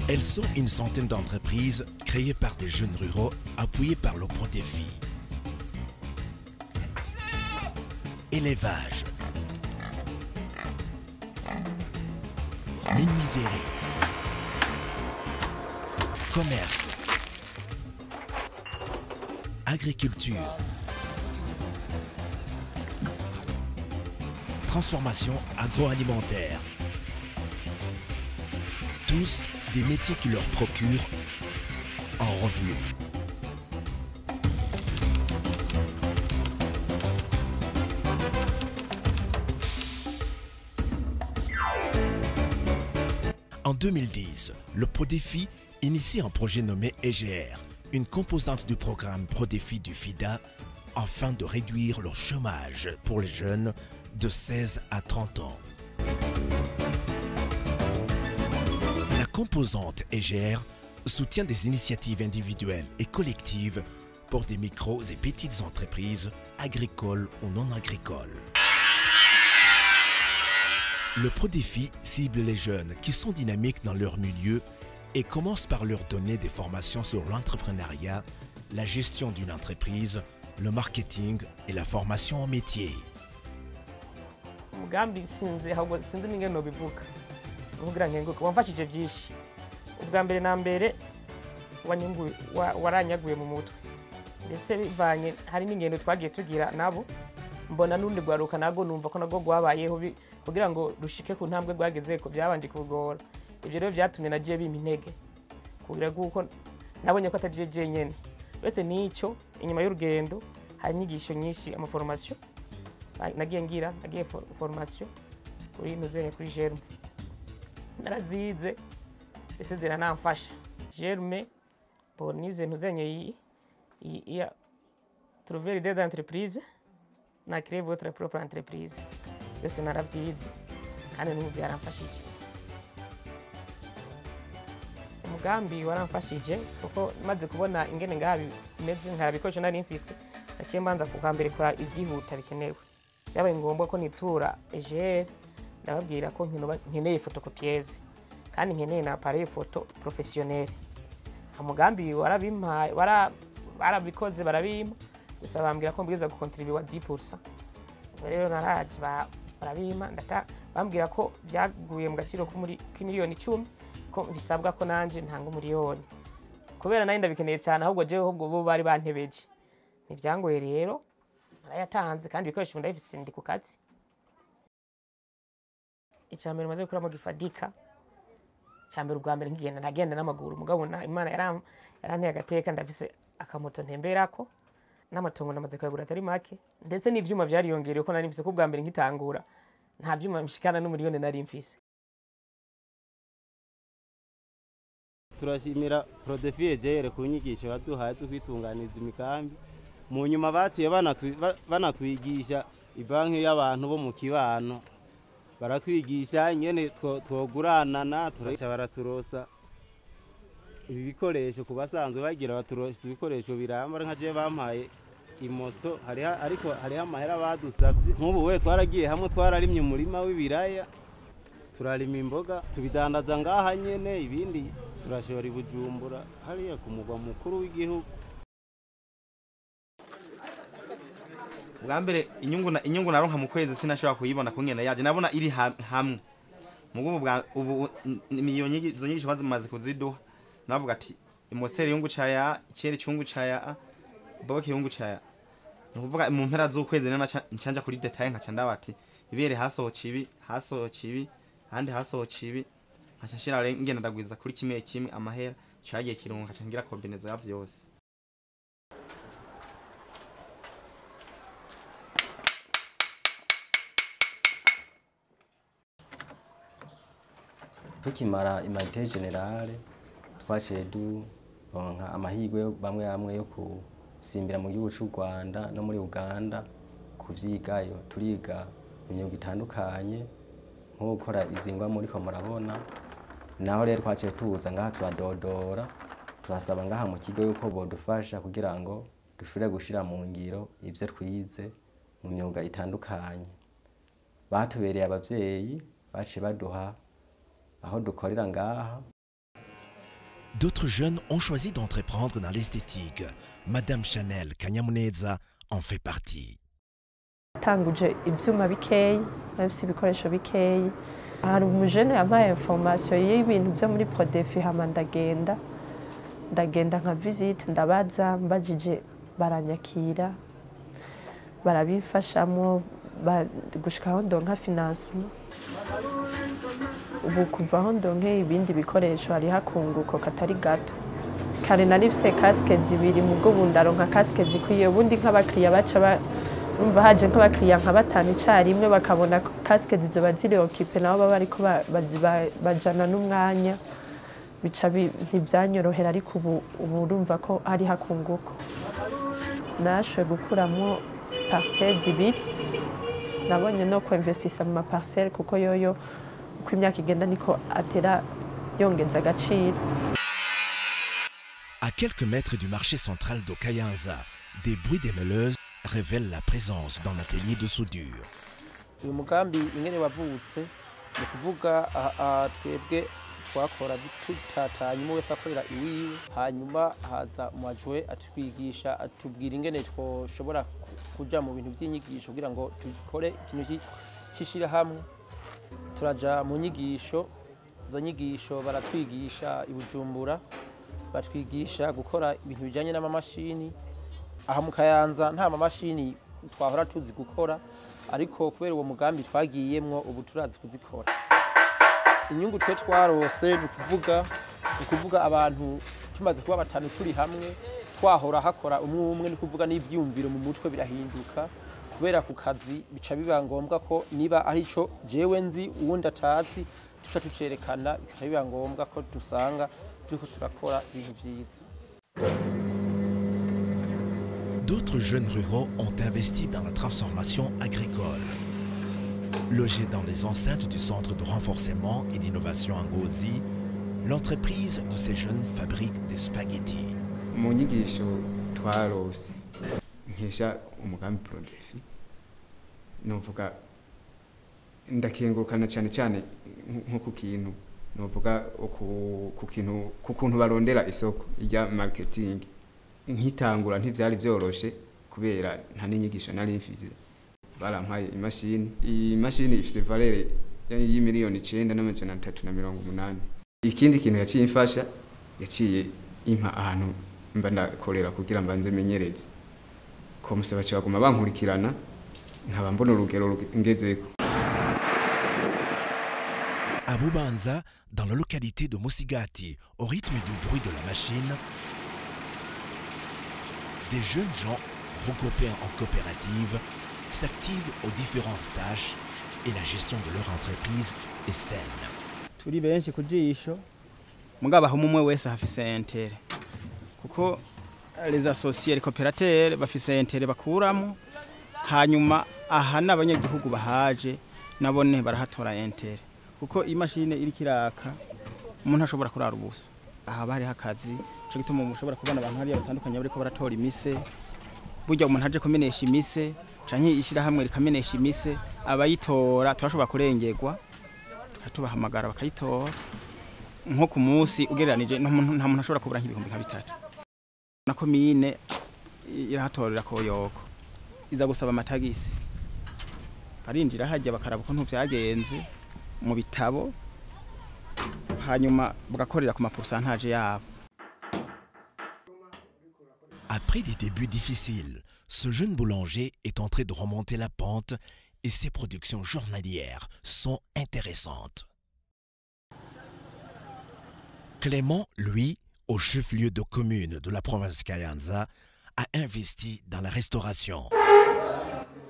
Elles sont une centaine d'entreprises créées par des jeunes ruraux appuyés par le Prodéfi. Élevage, menuiserie, commerce, agriculture, transformation agroalimentaire. Tous des métiers qui leur procurent un revenu. En 2010, le Prodéfi initie un projet nommé EGR, une composante du programme Prodéfi du FIDA, afin de réduire le chômage pour les jeunes de 16 à 30 ans. La composante EGR soutient des initiatives individuelles et collectives pour des micros et petites entreprises, agricoles ou non agricoles. Le Prodéfi cible les jeunes qui sont dynamiques dans leur milieu et commence par leur donner des formations sur l'entrepreneuriat, la gestion d'une entreprise, le marketing et la formation en métier. Umugambi sinzi ahubwo sinzi n'ingene nobivuga uvugira nkenguka wamfashije byinshi ubwa mbere na mbere waranyaguye mu mutwe ndetse bivanye hari n'ingendo twagiye tugira nabo mbona n'undi gwaruka nago numva ko nago gwabayeho kugira ngo rushike ku ntambwe gwageze ko byabanje kugora ibyo rero byatumye nagiye bimpa intege kugira guko nabonye ko atagiye jenyene bese nico inyuma y'urugendo hari inyigisho nyinshi amaformation nagiye formation kuri nozenye kuri Germe narazize ese ziranamfasha Germe bonize nozenye ya trouver l'idée d'entreprise na créer votre propre entreprise yose naravyize kandi n'ubu byaramfashije umugambi waramfashije kuko maze kubona ingene ngabi meze nkarabikoresho nari mfise naciye mbanza kugambere kwa ibyihuta bikenewe yabaye ngombwa ko nitura EGR ndababwira ko nkeneye photocopieuse kandi nkeneye na appareil photo professionnel umugambi warabimpaye barabikoze barabima gusa bambwira ko mbwiza gukontribuwa 10%. Rero naraje barabima bambwira ko byaguye mu gaciro ko muri miliyoni 10 ko bisabwa ko nanje ntanga miliyoni kubera nari ndabikeneye cyane ahubwo jewe ahubwo bo bari bantebeje nivyangoye rero narayatanze kandi bikoresho ndabifise ndi ku kazi icyambere maze gukora mu gifadika cyambere ubwa mbere ngigenda nagenda n'amaguru mugabo Imana yaranteye agateka ndafise akamoto ntemberako n'amatongo namaze kuyagura atari make ndetse n'ivyuma byariyongereye ko nari mfise ko ubwa mbere nkitangura nta vyuma mshikana n'umiliyoni nari mfise. Turashimira Prodéfi EGR ku nyigisho baduhaye zo kwitunganiza imigambi mu nyuma baciye banatwigisha ibanki y'abantu bo mu kibano baratwigisha nyene twoguranana turasha baraturosa ibi bikoresho kubasanzwe bagira baturosa ibikoresho biramba nka je bampaye imoto ariko hari amahera badusabye nk'ubu we twaragiye hamwe twararimye umurima w'ibiraya turarima imboga tubidandaza ngaha nyene ibindi turashora ibujumbura hariya ku mugwa mukuru w'igihugu. Bwa mbere inyungu naronka mu kwezi sinashobora kuyibona ko ngene yaje nabona iri hamwe mugumu bwa ubu izo nyigisho bazimaze kuziduha navuga ati imoseri yungu caya ikere cyungu caya boke yungu caya nuvuga mu mpera z'ukwezi nana ncanja kuri detail nkaca ndabati ibere hasohoca ibi handi hasohoca ibi nkashashira ngene ndagwiza kuri kimwe amahera cyagiye kirunga nkaca ngira combinaison ya vyose. Tukimara Imagité Générale twaciye duronka amahirwe bamwe yo kusimbira mu gihugu cy'u Rwanda no muri Uganda kuvyigayo turiga imyuga itandukanye nko gukora izingwa muri ko murabona naho rero twaciye tuza ngaha turadodora turasaba ngaha mu kigo yuko bodufasha kugira ngo dushobore gushira mu ngiro ivyo twize mu myuga itandukanye batubereye abavyeyi baciye baduha aho dukorera ngaha D'autres jeunes ont choisi d'entreprendre dans l'esthétique. Madame Chanel Kanyamuneza en fait partie. Tanguje ibyuma bikeyi, nabifise ibikoresho bikeyi. Hari umujene yampaye information y'ibintu byo muri Prodefi hama ndagenda nka visite ndabaza mbajije baranyakira barabifashamo gushikaho ndonka financement. Ubu kuva aho ndonke ibindi bikoresho hari hakunguko katari gato. Kare narifise casque zibiri mu bwo bundaronka casque zikwiye ubundi nk'abakiriya baca umva haje nk'abakiriya nka batanu icarimwe bakabona casque zizoba ziri occupé nabo baba ariko bajana n'umwanya bica ntibyanyorohera ariko ubu urumva ko ari hakunguko. Nashoboye gukuramo parcelle zibiri nabonye no kuinvestisa mu maparcelle kuko yoyo uko imyaka igenda niko atera yongeza agaciro. À quelques mètres du marché central de Kayanza, des bruits d'émeuleuses révèlent la présence d'un atelier de soudure. Uyu mugambi ingene wavutse ni kuvuga twebwe twakora tutatanye umwe wese akorera iwiwe, hanyuma haza umwajwe atwigisha atubwira ingene twoshobora kuja mu bintu by'inyigisho kugira ngo dukore ikintu cyishira hamwe. Turaja mu nyigisho, izo nyigisho baratwigisha i Bujumbura, batwigisha gukora ibintu bijanye n'amamashini. Aha mu Kayanza nta mamashini twahora tuzi gukora, ariko kubera uwo mugambi twagiyemwo ubu turazi kuzikora. Inyungu twe twarose ni kuvuga abantu tumaze kuba batanu turi hamwe twahora hakora umwe ni kuvuga n'ivyumviro mu mutwe birahinduka, kubera ku kazi bica biba ngombwa ko niba ari ico jewe nzi uwundi atazi tuca tucerekana, bica biba ngombwa ko dusanga turiko turakora ibintu vyiza. D'autres jeunes ruraux ont investi dans la transformation agricole. Logée dans les enceintes du centre de renforcement et d'innovation Ngozi, l'entreprise de ces jeunes fabrique des spaghettis. Mu nyigisho twarose nkesha umugambi Prodefi novuga ndakengurukana cyane nko ku kintu novuga ku kuntu barondera isoko rya marketing. Nkitangura ntivyari byoroshe kubera nta n'inyigisho nari mfize. Barampaye imashini ifite valere y'imiliyoni 9,380. Ikindi kintu yaciye imfasha yaciye impa ahantu mba ndakorera kugira mbanze menyereze ko musaba cyaguma bankurikirana nkaba mbona urugero ngezeko. À Bubanza, dans la localité de Mosigati, au rythme du bruit de la machine, des jeunes gens regroupés en coopérative s'activent aux différentes tâches et la gestion de leur entreprise est saine. Turi benshi kujisho mugaba aho umwe wese hafise intere kuko les associés les coopérateurs bafise intere bakuramo, hanyuma aha n'abanyagihugu bahaje nabone barahatora intere kuko imashine iri kiraka umuntu ashobora kurara ubusa. Aha bari hakazi cyo gituma umushobora kubona abantu hariya batandukanye bariko baratora imise, burya umuntu aje kumenesha imise canke ishira hamwe rikamenesha imise, abayitora turashobora kurengerwa tubahamagara bakayitora nko ku munsi ugereranije nta muntu ashobora kubura nk'ibihumbi nka 3. Na komine irahatorera koyoko iza gusaba amatagisi, barinjira hajya bakaraba ko ntuvyagenze mu bitabo hanyuma bagakorera ku maporcentage yabo. Après des débuts difficiles, ce jeune boulanger est en train de remonter la pente et ses productions journalières sont intéressantes. Clément, lui, au chef-lieu de commune de la province Kayanza, a investi dans la restauration.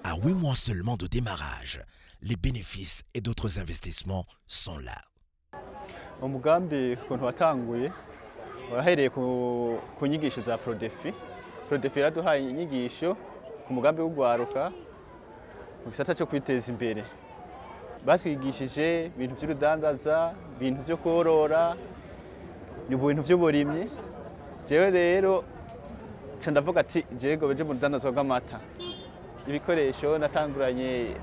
À 8 mois seulement de démarrage, les bénéfices et d'autres investissements sont là. Umugambi kuntu watanguye warahereye ku nyigisho za Prodefi. Prodefi yaraduhaye inyigisho ku mugambi w'ugwaruka mu gisata cyo kwiteza imbere. Batwigishije ibintu by'urudandaza, ibintu byo korora, ibintu by'uburimyi. Jewe rero cyo ndavuga ati jego beje mu rudandazwa rw'amata. Ibikoresho natanguranye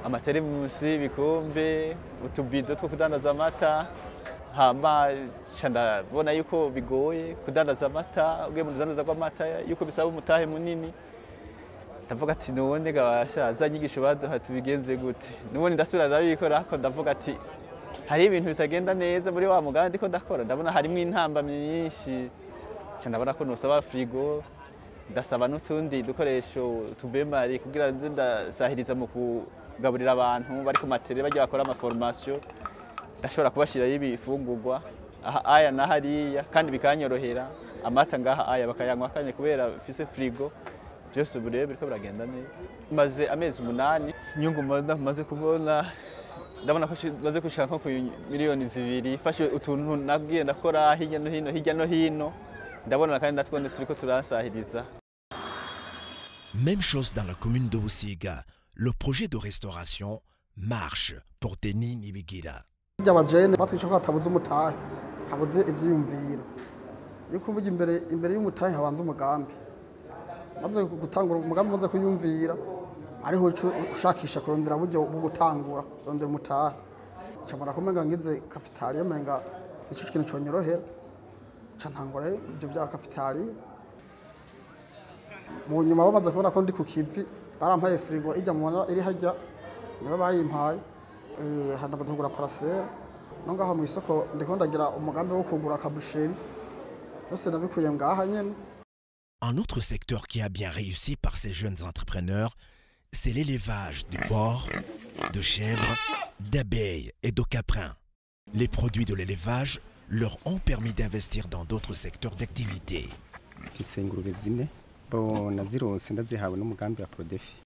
amateremusi, ibikombe, utubido two kudandaza amata. hama ndabona yuko bigoye kudandaza amata ugiye mu rudandaza rw'amata yuko bisaba umutahe munini ndavuga ati none gabasha za nyigisho baduha tubigenze gute none ndasubira ndabikora ariko ndavuga ati hari ibintu bitagenda neza muri wa mugambi ndiko ndakora ndabona harimo intambamyi nyinshi ndabona ko nosaba frigo ndasaba n'utundi dukoresho tubemari kugira nze ndasahiriza mu kugaburira abantu bari ku matere bajya bakora ama formation ndashobora kubashira y'ibifungurwa aya na hariya kandi bikanyorohera amata ngaha aya bakayanywa kanye kubera fise frigo byose burebe biriko biragenda neza maze amezi 8 inyungu maze kubona ndabona ko maze kushaka nko miliyoni 2 fashe utuntu nagiye ndakora hirya no hino ndabona kandi natwone turiko turasahiriza. Même chose dans la commune de Busiga, le projet de restauration marche pour Denis Nibigira. By'abajene batwica ko hatabuze umutahe habuze ivyiyumviro yuko ubuye imbere y'umutahe habanza umugambi maze gutangura umugambi maze kuyumvira ariho ushakisha kurondera buryo bwo gutangura kurondera umutahe cyamara kumenga ngize cafetaria menga ico kintu cyonyorohera cantangura ibyo bya cafetaria mu nyuma bamaze kubona ko ndi ku kivi barampaye frigo ijya mu iri hajya niba bayimpaye handa batugura parcelle nongaho mu isoko ndiko ndagira umugambi wo kugura kabusheri fose nabikuye ngaha nyene. Un autre secteur qui a bien réussi par ces jeunes entrepreneurs, c'est l'élevage de porcs, de chèvres, d'abeilles et de caprins. Les produits de l'élevage leur ont permis d'investir dans d'autres secteurs d'activité. Nazirose ndazihawe n'umugambi wa Prodefi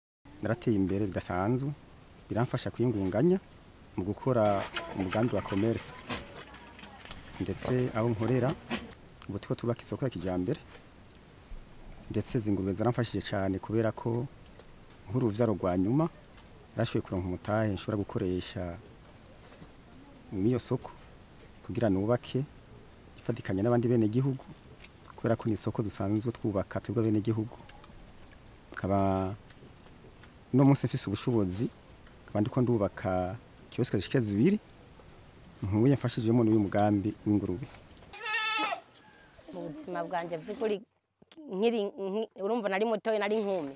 narateye imbere bidasanzwe biramfasha kwingunganya mu gukora umugambi wa commerce ndetse aho nkorera ubu two tubaka isoko ya kijambere ndetse zingurube zaramfashije cyane kubera ko nk'uruvyaro rwa nyuma rashoboye kuronka umutahe nshobora gukoresha n'iyo soko kugira nubake ifatikanya n'abandi bene gihugu kubera ko ni isoko dusanzwe twubaka twebwe bene gihugu kaba no munsi mfise ubushobozi kandi ko ndubaka kioske zishike 2 nkuye mfashije mu n'uyu mugambi w'ingurube. Mu buzima bwanje vy'ukuri urumva nari mutoye nari nkumi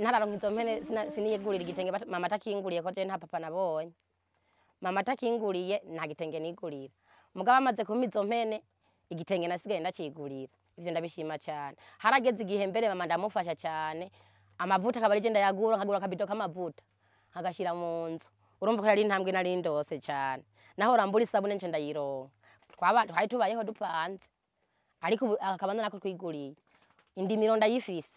ntararonka izo mpene siniyegurira igitenge mama takinguriye ko je nta papa nabonye mama takinguriye nta gitenge nigurira mugabo amaze kumpa izo mpene igitenge nasigaye ndacigurira ivyo ndabishima cyane harageze igihe mbere mama ndamufasha cyane amavuta akaba ari ndayagura nkagura akabido k'amavuta nkagashira mu nzu urumva ko yari intambwe nari ndose cyane naho rambura isabune nce ndayironka twari tubayeho dupanze ariko akabana nako twiguriye indimiro ndayifise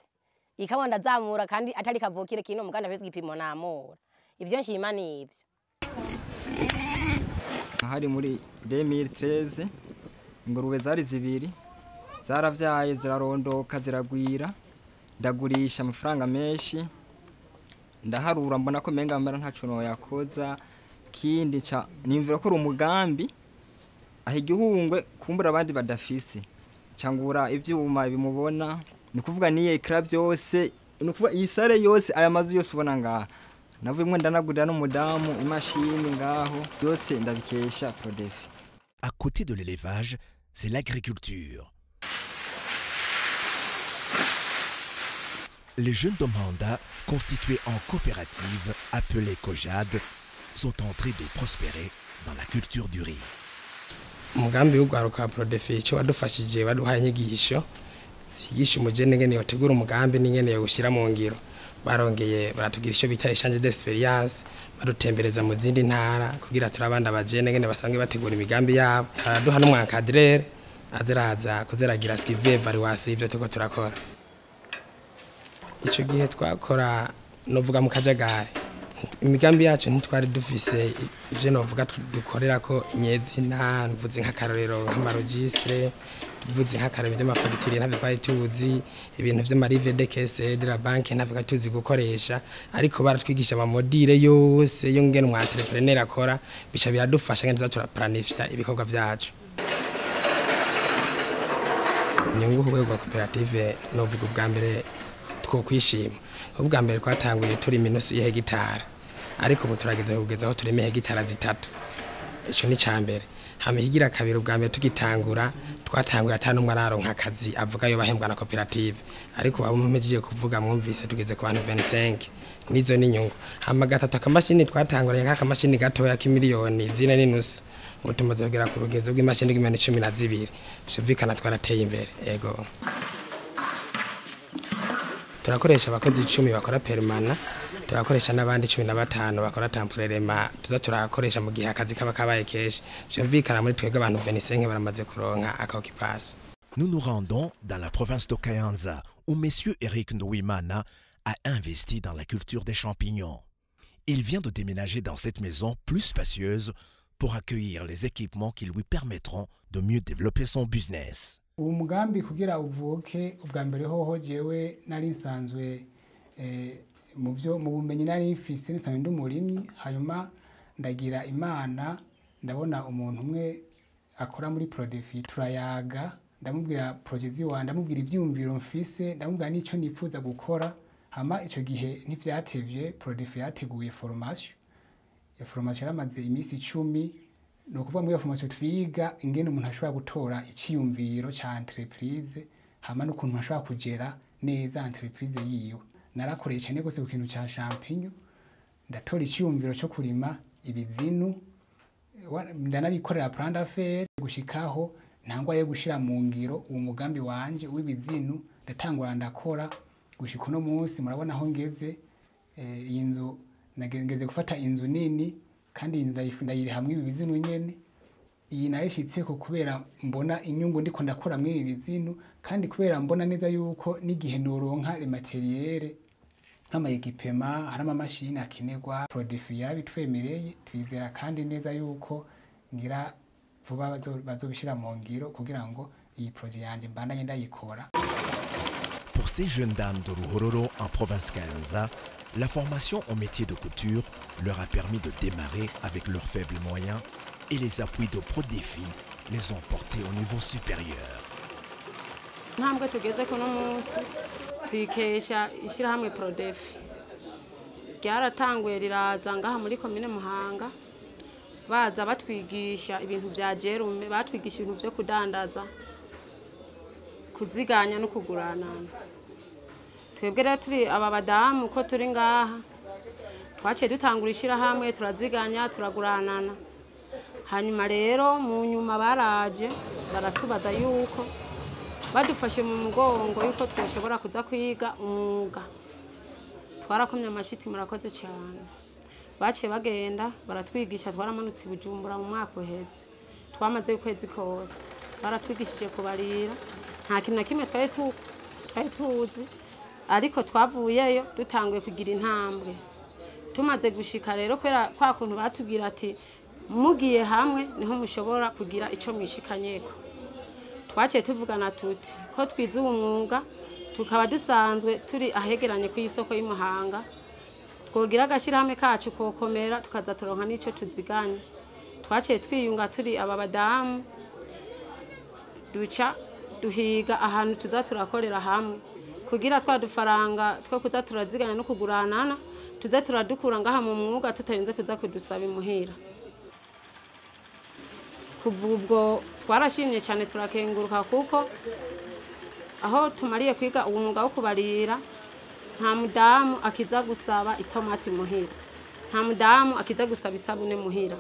ikaba ndazamura kandi atari kavukire kino muganda afite igipimo namura ivyo nshima nivyo. Hari muri 2013 ingurube zari 2 zaravyaye zirarondoka ziragwira ndagurisha amafaranga menshi ndaharura mbona ko menga amara ntaco no yakoza kindi ca nimvira ko umugambi aho igihungwe kumbura abandi badafise cyangura ivyuma bimubona ni kuvuga niye ikra byose ni kuvuga isare yose aya mazu yose ubona ngaha navuye mwe ndanagurira n'umudamu imashini ngaho yose ndabikesha Prodefi. À côté de l'élevage, c'est l'agriculture. Les jeunes d'Omanda, constitués en coopérative appelée COJAD, sont en train de prospérer dans la culture du riz. Umugambi w'ugwaruka Prodefi cyo wadufashije baduhaye inyigisho sigisha umujene ngene yotegura umugambi n'ingene yo gushira mu ngiro barongeye baratugira icyo bita échange d'expérience badutembereza mu zindi ntara kugira turabanda abajene ngene basanzwe bategura imigambi yabo araduha n'umwankadrere aziraza kuzeragira skive evaluation ivyo tuko turakora. Ico gihe twakora novuga mu kajagari imigambi yacu ntitwari dufise ivyo novuga dukorera ko nyezina mvuze nk'akarorero nk'amaregistre mvuze nk'akarorero by'amafagitire ntabwo twari tuzi ibintu by'amarive de caisse de la banque ntabwo tuzi gukoresha ariko baratwigisha ama module yose yo ngene umwa entrepreneur akora bica biradufasha ngene turaplanifya ibikorwa byacu. Inyungu ku rwego rwa koperative novuga ubwa mbere two kwishima ubwa mbere twatanguye turi minusu ya hegitara ariko ubu turageze kugeza aho tureme hegitara 3 ico ni cyambere hama ikigira kabiri ubwa mbere tugitangura twatanguye atanu umwe araronka akazi avuga yo bahembwa na koperative ariko abo mumejije kuvuga mwumvise tugeze ku bantu 25 nizo n'inyungu hama gatatu akamashini twatanguranye nk'akamashini gatoya k'imiliyoni 4.5 ubu tumaze kugera ku rugezo rw'imashini rw'12 byumvikana twarateye imbere ego turakoresha abakozi 10 bakora permana turakoresha n'abandi 15 bakora temporarema tuza turakoresha mu gihe akazi kaba kabaye keshi byumvikana muri twebwe abantu 25 baramaze kuronka akaokipasi. Nous nous rendons dans la province de Kayanza où monsieur Eric Ndouimana a investi dans la culture des champignons. Il vient de déménager dans cette maison plus spacieuse pour accueillir les équipements qui lui permettront de mieux développer son business. Uwo mugambi kugira uvuke ubwa mbere hoho jewe nari nsanzwe mu bumenyi nari mfise nsanzwe ndumurimyi hanyuma ndagira imana ndabona umuntu umwe akora muri Prodefi turayaga ndamubwira project wa ndamubwira ivyumviro mfise ndamubwira nico nipfuza gukora hama ico gihe ntivyatevye Prodefi yateguye formation ya formation yaramaze imisi 10 no kuva muri formation twiga ingene umuntu ashobora gutora iciyumviro ca entreprise hama n'ukuntu ashobora kugera neza entreprise yiwe narakoreye cyane gose ku kintu ca champignon ndatora iciyumviro cyo kurima ibizinu ndanabikorera plan d'affaires gushikaho ntangwa yo gushira mu ngiro uwo mugambi wanje w'ibizinu ndatangura ndakora gushika no munsi murabona aho ngeze iyi nzu nagengeze gufata inzu nini kandi ndayiri hamwe ibizinu nyene iyi nayishitse ko kubera mbona inyungu ndiko ndakora mwe ibizinu kandi kubera mbona neza yuko n'igihe noronka le materiel nk'ama ekipema harama machine akenerwa Prodefi yarabitwemereye twizera kandi neza yuko ngira vuba bazobishira mu ngiro kugira ngo iyi projet yanje mbandanye ndayikora. Pour ces jeunes dames de Ruhororo en province Kayanza, la formation au métier de couture leur a permis de démarrer avec leurs faibles moyens et les appuis de Prodefi les ont portés au niveau supérieur. Ntambwe tugeze kuno munsi twikesha ishirahamwe Prodefi ryaratanguye riraza ngaha muri komine Muhanga baza batwigisha ibintu vya jerume batwigisha ibintu vyo kudandaza kuziganya no kuguranana. Twebwe rero turi aba badamu ko turi ngaha twaciye dutangura ishirahamwe turaziganya turaguranana hanyuma rero mu nyuma baraje baratubaza yuko badufashe mu mugongo yuko twoshobora kuza kwiga umwuga twarakomye amashiti murakoze cyane baciye bagenda baratwigisha twaramanutse Bujumbura mu mwaka uheze twamaze ukwezi kose baratwigishije kubarira nta kintu na kimwe twari tuzi ariko twavuyeyo dutanguye kugira intambwe tumaze gushika rero kwera kwa kuntu batubwira ati mugiye hamwe niho mushobora kugira ico mwishikanyeko twaciye tuvugana tuti ko twize umwuga tukaba dusanzwe turi ahegeranye ku isoko y'Umuhanga twogira agashirahamwe kacu kokomera tukaza turonka nico tuziganye twaciye twiyunga turi aba badamu duca duhiga ahantu tuza turakorera hamwe kugira twadufaranga two kuza turaziganya no kuguranana tuze turadukura ngaha mu mwuga tutarinze kuza kudusaba imuhira. Kuva ubwo twarashimye cyane turakenguruka kuko aho tumariye kwiga uwo mwuga wo kubarira nta mudamu akiza gusaba itomati muhira nta mudamu akiza gusaba isabune muhira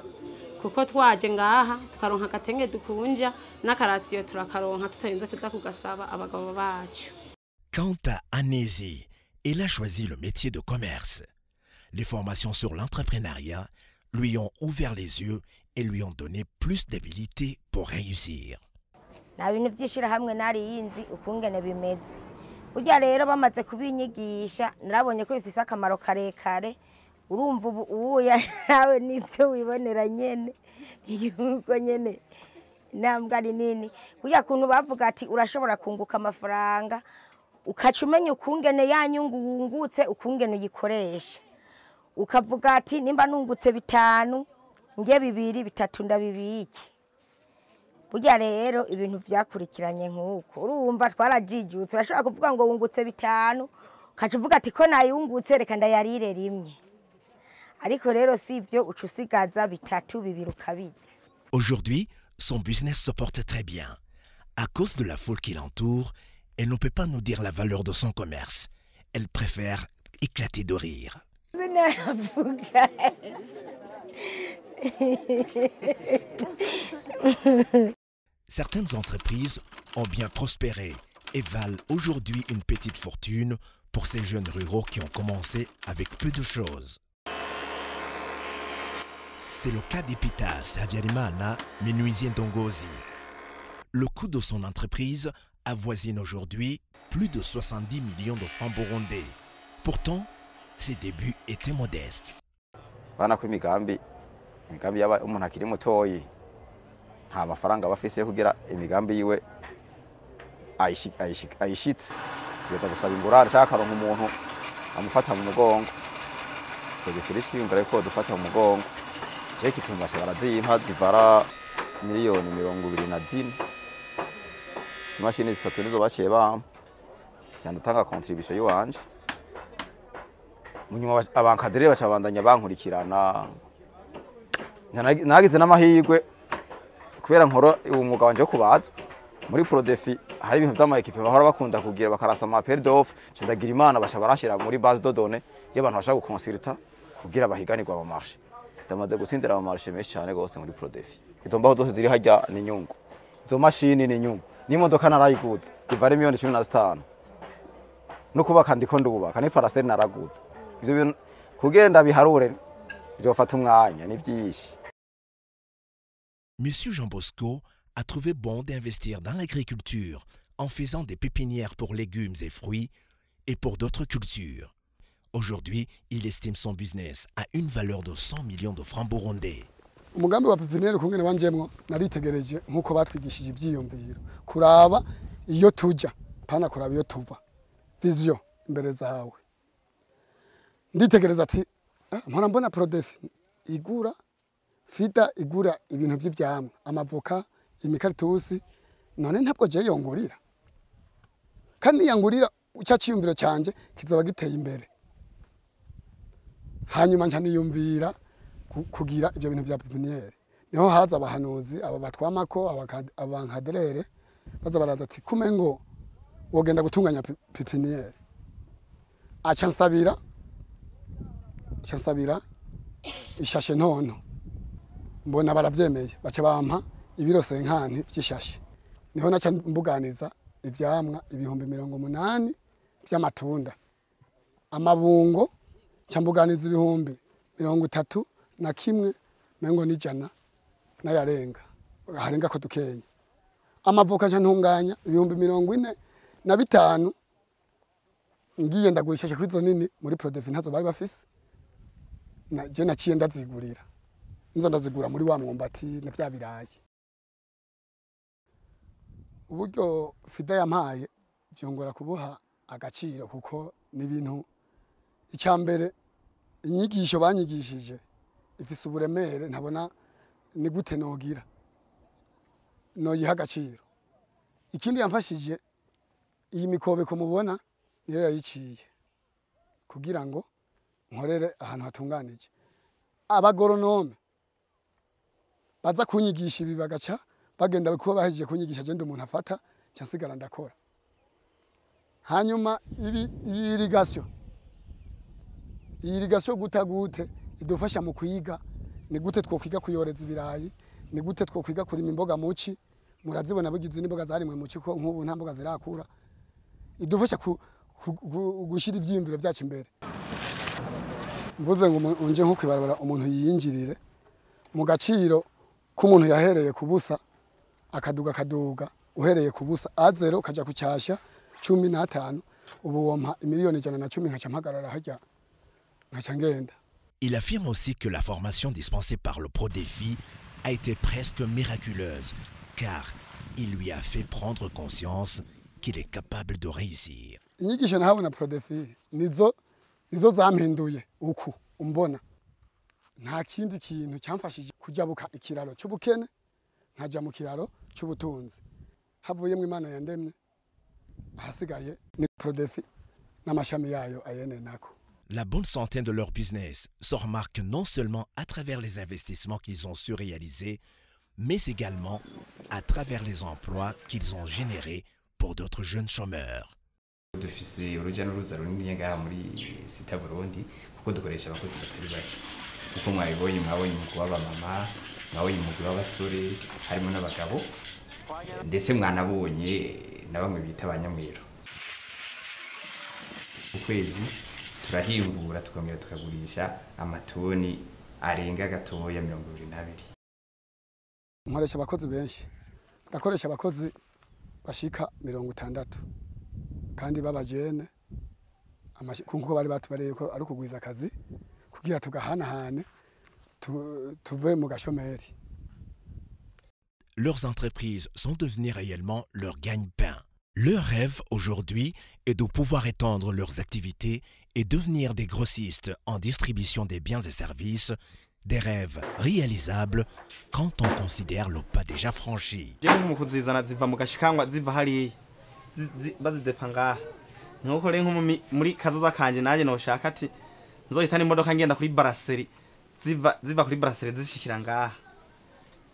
kuko twaje ngaha tukaronka agatenge dukunja n'akarasiyo turakaronka tutarinze kuza kugasaba abagabo bacu. Quant à Anési, elle a choisi le métier de commerce. Les formations sur l'entrepreneuriat lui ont ouvert les yeux et lui ont donné plus d'habilité pour réussir. Na bintu by'ishirahamwe nari yinzi ukungene bimeze. Burya rero bamaze kubinyigisha narabonye ko bifise akamaro karekare. Urumva ubu yawe nivyo wibonera nyene. Yuko nyene nambwa ari nini. Burya kuntu bavuga ati urashobora kunguka amafaranga ukacumenya ukungene yanyungu wungutse ukungene uyikoresha. Ukavuga ati nimba nungutse 5 nge 2 3 ndabibiki. Burya rero ibintu vyakurikiranye nkuko urumva twarajijutse urashobora kuvuga ngo wungutse 5 ukacuvuga ati ko nayungutse reka ndayarire rimwe ariko rero sivyo ucusigaza 3 2 ukabije. Aujourd'hui, Son business se porte très bien. À cause de la foule qui l'entoure, elle ne peut pas nous dire la valeur de son commerce. Elle préfère éclater de rire. Certaines entreprises ont bien prospéré et valent aujourd'hui une petite fortune pour ces jeunes ruraux qui ont commencé avec peu de choses. C'est le cas d'Epitas Habyarimana, menuisier d'Ongozi. Le coût de son entreprise avoisine aujourd'hui plus de 70 millions de francs burundais. Pourtant, ses débuts étaient modestes. Bana ko imigambi yaba umuntu akiri mutoyi nta mafaranga bafise kugira imigambi yiwe ayishitse tugeza gusaba ingurane shaka ronka umuntu amufata mu mugongo twege firishi yumvira ko dufata mu mugongo je kipimo barazimpa zivara miliyoni 24 imashini zitatu nizo baciye bampa cyane utanga contribution yiwanje munyuma abankadere bacabandanya bankurikirana nagize n'amahirwe kubera nkoro umwuga wanje wo kubaza muri Prodefi hari ibintu vy'ama equipe bahora bakunda kugira bakarasoma appel d'offre cindagira imana basha barashira muri base de données y'abantu bashaka gukonsulta kugira bahiganirwa mu marché ndamaze gutsindira mu marché menshi cyane gose muri Prodefi izo mbaho zose ziri hajya ni nyungu izo mashini ni nyungu n'imodoka narayiguze ivare miliyoni 15 no kubaka ndiko ndubaka ni parcelle naraguze ivyo bintu kugenda biharure byofata umwanya ni byinshi. Monsieur Jean Bosco a trouvé bon d'investir dans l'agriculture en faisant des pépinières pour légumes et fruits et pour d'autres cultures. Aujourd'hui, il estime son business à une valeur de 100 millions de francs burundais. Umugambi wa pepiniere kungene wanjemwo naritegereje nkuko batwigishije ivyiyumviro kuraba iyo tuja pana kuraba iyo tuva vision imbere zawe nditegereza ati mpora mbona Prodefi igura fida igura ibintu by'ivyamwa amavoka imikaritusi none ntabwo je yongurira kandi yangurira uca ciyumviro canje kizoba giteye imbere hanyuma nca niyumvira kugira ibyo bintu bya pepiniere niho haza abahanuzi aba batwamako abankaderere baza baraza ati kumengo wogenda gutunganya pepiniere aca nsabira ishashe ntonto mbona baravyemeye baca bampa ibiro 50 vy'ishashe niho naca mbuganiza ivyamwa ibihumbi 80 vy'amatunda amabungo ca mbuganiza ibihumbi 31 mengo n'ijana nayarenga harenga ko dukenya amavoka nca ntunganya ibihumbi 45 ngiye ndagurisha kwizo nini muri Prodefi ntazo bari bafise je naciye ndazigurira nza ndazigura muri wa mwumbati na bya birayi uburyo fida yampaye byongora kubuha agaciro kuko ni ibintu icyambere inyigisho banyigishije ifise uburemere ntabona ni gute nogira noyiha agaciro ikindi yamfashije iyi mikobeko mubona niyo yayiciye kugira ngo nkorere ahantu hatunganije abagoronome baza kunyigisha ibi bagaca bagenda kuba bahije kunyigisha je umuntu afata cyasigara ndakora hanyuma irigation gutagute idufasha mu kwiga ni gute twokwiga kuyoreza ibirayi ni gute twokwiga kurima imboga muci murazibona bugize n'imboga zarimwe muci ko nk'ubu nta mboga zirakura idufasha gushira ivyiyumviro byacu imbere mvuze ngo unje nko kwibarabara umuntu yiyinjirire mu gaciro k'umuntu yahereye kubusa akaduga uhereye kubusa azero kaja kucyasha 15 ubu wompa miliyoni 110 nkaca mpagarara hajya nkaca ngenda. Il affirme aussi que la formation dispensée par le Prodefi a été presque miraculeuse car il lui a fait prendre conscience qu'il est capable de réussir. Inyigisho nahabona Prodefi nizo zampinduye uku umbona nta kindi kintu cyamfashije kujabuka ikiraro cy'ubukene nkaja mu kiraro cy'ubutunzi havuyemo Imana yandemye hasigaye ni Prodefi n'amashami yayo ayene nako. La bonne santé de leur business se remarque non seulement à travers les investissements qu'ils ont su réaliser, mais également à travers les emplois qu'ils ont générés pour d'autres jeunes chômeurs. Dufise uruja n'uruza runini ngaha muri sita Burundi kuko dukoresha abakozi batari bake kuko mwabibonye umugwi w'abamama mwabonye umugwi w'abasore harimo n'abagabo ndetse mwanabonye na bamwe bita abanyamwero. Ukwezi turahingura tukongera tukagurisha amatoni arenga gatoya 22. Nkoresha abakozi benshi, ndakoresha abakozi bashika 60 kandi babajene kuko bari batubareye ko ari kugwiza akazi kugira tugahanahane tuve mu gashomeri. Leurs entreprises sont devenues réellement leur gagne-pain. Leur rêve aujourd'hui est de pouvoir étendre leurs activités et devenir des grossistes en distribution des biens et services, des rêves réalisables quand on considère le pas déjà franchi. Nuko rero muri kazoza kanje naje no shaka ati nzohitana imodoka ngenda kuri brasserie ziva kuri brasserie zishikira ngaha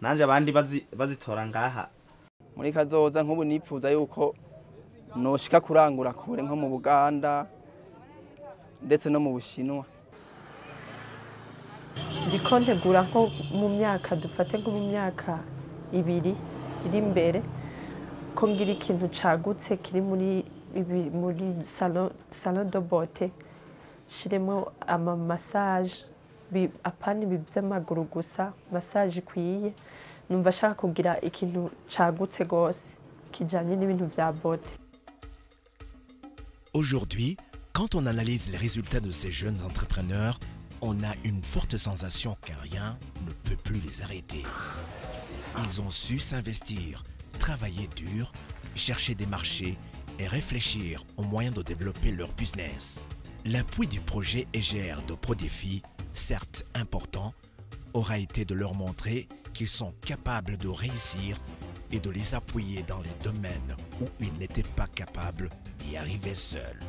nanje abandi bazitora ngaha. Muri kazoza nk'ubu nipfuza yuko noshika kurangura kure nko mu Buganda ndetse no mu Bushinwa. Ndiko ntegura nko mu myaka dufate nko mu myaka 2 iri imbere ko ngira ikintu cagutse kiri muri salon de beauté shiremo ama massage apani by'amaguru gusa massage ikwiye numva shaka kugira ikintu cagutse gose kijanye n'ibintu vya beauté. Aujourd'hui, quand on analyse les résultats de ces jeunes entrepreneurs, on a une forte sensation que rien ne peut plus les arrêter. Ils ont su s'investir, travailler dur, chercher des marchés et réfléchir aux moyens de développer leur business. L'appui du projet EGR de ProDéfi, certes important, aura été de leur montrer qu'ils sont capables de réussir et de les appuyer dans les domaines où ils n'étaient pas capables d'y arriver seuls.